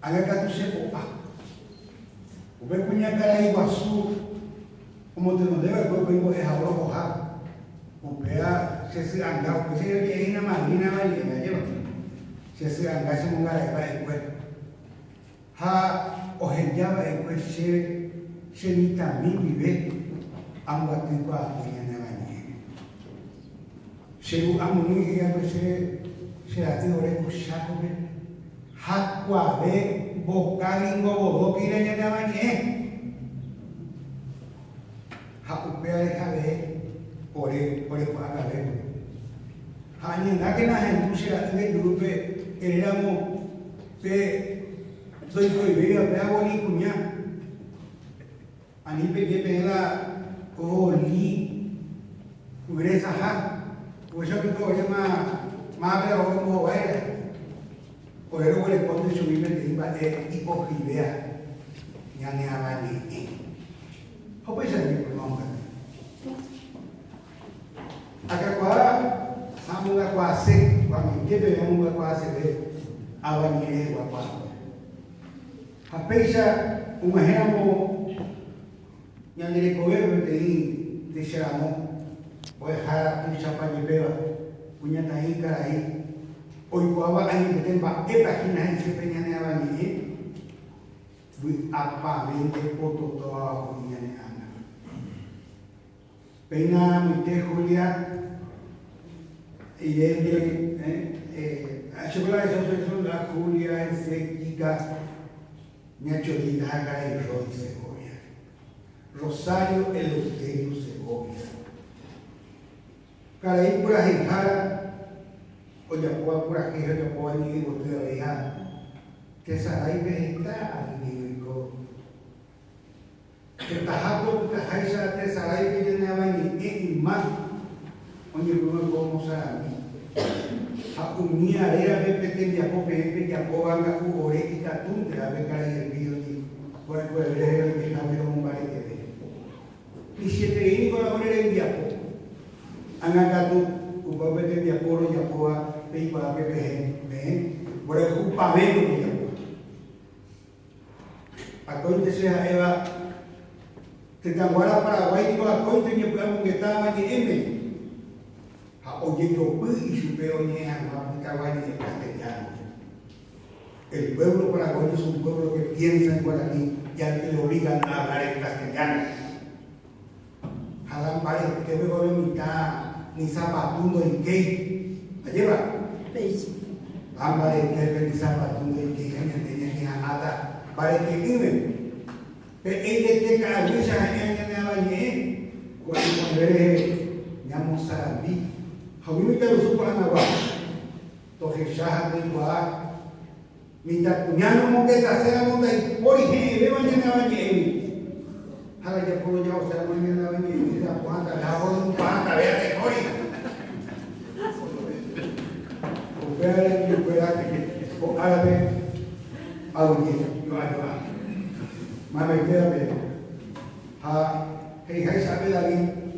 Agakatu sepo Upe punya cara iguazu como te nos debe pues vengo es ahora hoja Upea se anga pues se que ina marina vale lleva se anga se monga va pues ha ojenjaba pues se ni también vive amba tipo a mañana vale se amuni ya pues se hace ore kusako hakwa be bokalingo bokira ya vale upea deja de ore para ver hanya nakena hentusia de grupe éramos pe soy vida pe aboni kunya ani pe que pela oli ugresa ha pues yo que todo más pero como era por eso le pone su vida de iba hipocridea ya ne abani Apa yang saya perlukan? Agar kuara, kamu nggak kuasik, kami kita yang nggak kuasik deh, awan ini apa? Apa yang umahnya mau yang jadi kowe berarti diseramu, boleh harap siapa nyebela, punya tahi karai, oi kuawa ani ketembak, hina sepenyan awan ini, apa binte foto toa punya ni Peina mite Julia y chocolate eso la Julia Sequica Ñacholita Jara y Roy Segovia Rosario Eleuterio Segovia Caraí pura Jara oye pura queja que pueda ni botella de hija que sarai vegetal ni que tahapo que haisa te sarai que tiene abani e más onde como como sabe a unia era de pequeña cope ya anga ku ore kita tunde a ver cara el video ni puede ver que cambio un vale que y si te ini con la ore en diapo anga katu ku babe de diapo ya poa pe pa pe pe por el ku paveno que ya aconte sea Eva te tanguara Paraguay con la coita que podemos que estaba ni M. Oye, yo y su peo ni a Paraguay ni castellano. El pueblo paraguayo es un pueblo que piensa en guaraní y al que le obligan a hablar en castellano. Jalan pare, que veo de mitad ni zapatundo en gay. ¿La lleva? Ambare que ni zapatundo en gay, que ni nada. Pare que vive. Pero él de que avisa en la bañe, cuando ve llamo Sarabí, Javi te lo supo a Navarra, entonces ya de igual, mientras cuñado monqueta sea monta y origen ve mañana bañe, ahora ya puedo ya usar mañana bañe y la cuanta la hago un panta vea de origen, o ver que fuera que o árabe, audio, yo ayudo. Mama quédate. Hey, sabe David.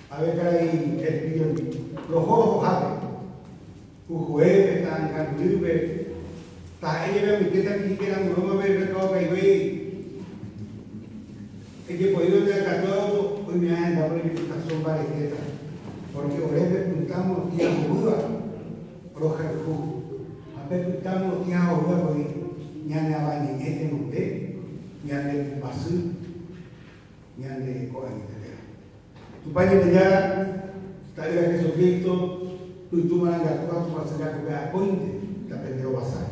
A ver, caray, el pillo. Los ojos jabe. Jujueve, tan cantuive. Ta ella me queda aquí que la broma ve todo que ve. Ella podido de acá todo, hoy me han dado una invitación para que porque orebe puntamos tía juda. Roja ju. A ver puntamos tía juda porque ya me abani este monte. Nyande basu nyande koran italiano tupanye tejara tali ya Jesucristo tu mananga kwa sababu ya pointe tapendeo basa